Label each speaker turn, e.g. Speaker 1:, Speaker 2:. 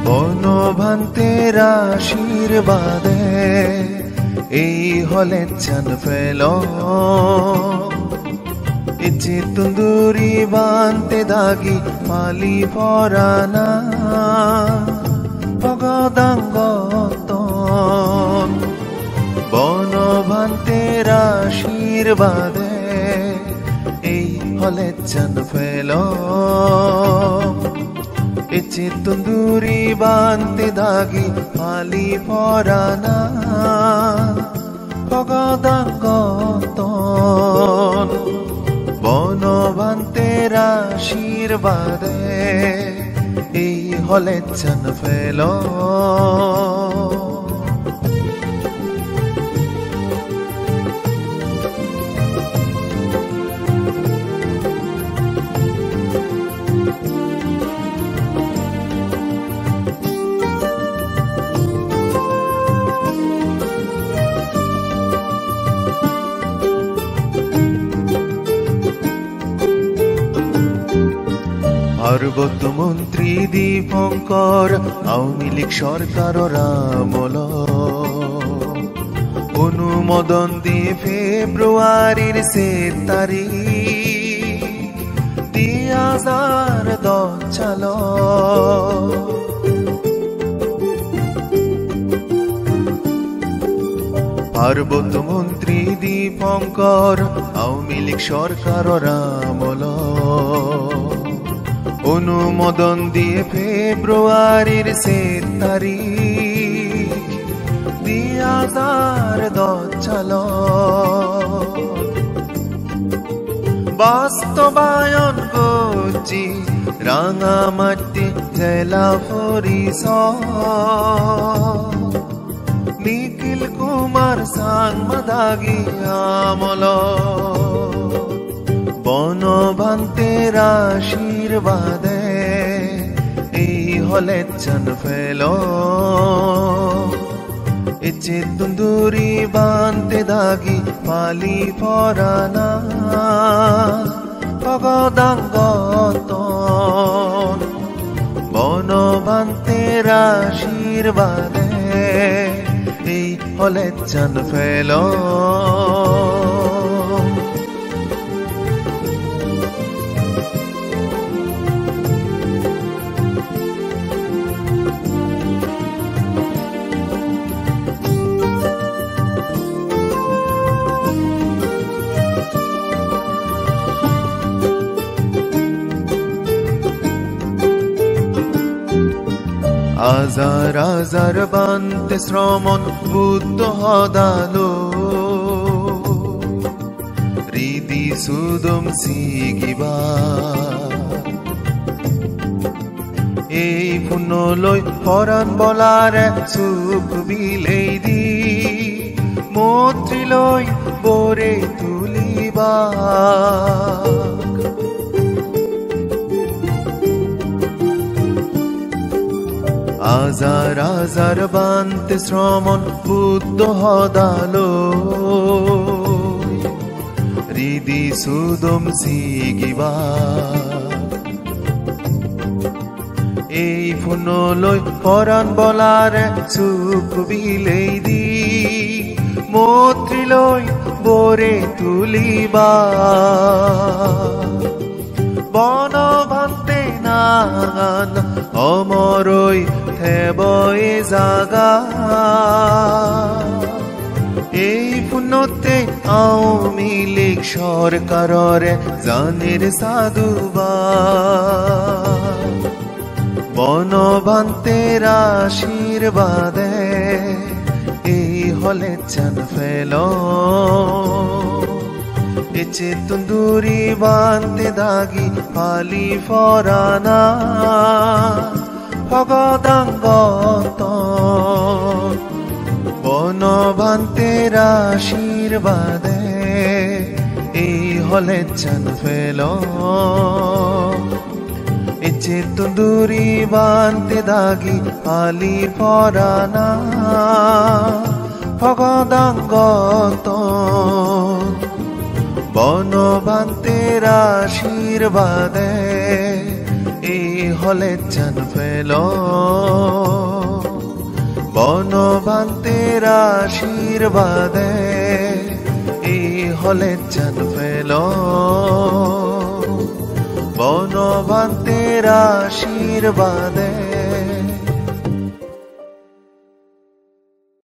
Speaker 1: বনভান্তের আশীর্বাদে এই হলে চান ফেল ইচ্ছে তুন্দুরি বান্তে দাগি পালি পরানা ভগদাঙ্গত বনভান্তের আশীর্বাদে এই হলে চান ফেল ইচ্ছে তুন্দুরি বান্তে দাগি পালি পরানা ভগদাঙ্গত বনভান্তের আশীর্বাদে এই হলে চান ফেল পার্বত্য মন্ত্রী দীপঙ্কর আওয়ামী লীগ সরকারের আমল অনুমোদন দিয়ে ফেব্রুয়ারির 7 তারিখ 2010 সাল পার্বত্য মন্ত্রী দীপঙ্কর আওয়ামী লীগ সরকারের আমল অনুমোদন দিয়ে ফেব্রুয়ারির 7 তারিখ 2010 সাল বাস্তবায়ন করছি রাঙামাটি জেলা পরিষদ নিখিল কুমার সাংমাদাগি আমল বনভান্তের আশীর্বাদে এই হলে চান ফেল ইচ্ছে তুন্দুরি বান্তে দাগি পালি পরানা ভগদাঙ্গত বনভান্তের আশীর্বাদে এই হলে চান ফেল হাজার হাজার বান্তে শ্রমণ বুদ্ধ হদালো হৃদি সুদম সিগিবা এই পুণ্য লই পরাণ বলার সুখ বিলেই দি মৈত্রী লই বরে তুলিবা হাজার হাজার বান্তে শ্রমণ বুদ্ধ হদালো হৃদি সুদম সিগিবা এই পুণ্য লই পরাণ বলার সুখ বিলেই দি মৈত্রী লই বরে তুলিবা বনভান্তে নাগান অমরই থেবই জাগা এই পুণ্যতে আওয়ামী লীগ সরকারের জানের সাধুবা বনভান্তের আশীর্বাদে এই হলে চান ফেল ইচ্ছে তুন্দুরি বান্তে দাগি পালি পরানা ভগদাঙ্গত বনভান্তের আশীর্বাদে এই হলে চান ফেল ইচ্ছে তুন্দুরি বান্তে দাগি পালি পরানা ভগদাঙ্গত বনভান্তের আশীর্বাদে এই হলে চান ফেল। বনবান্তের আশীর্বাদে এই হলে চান পেল বনবান্তের আশীর্বাদে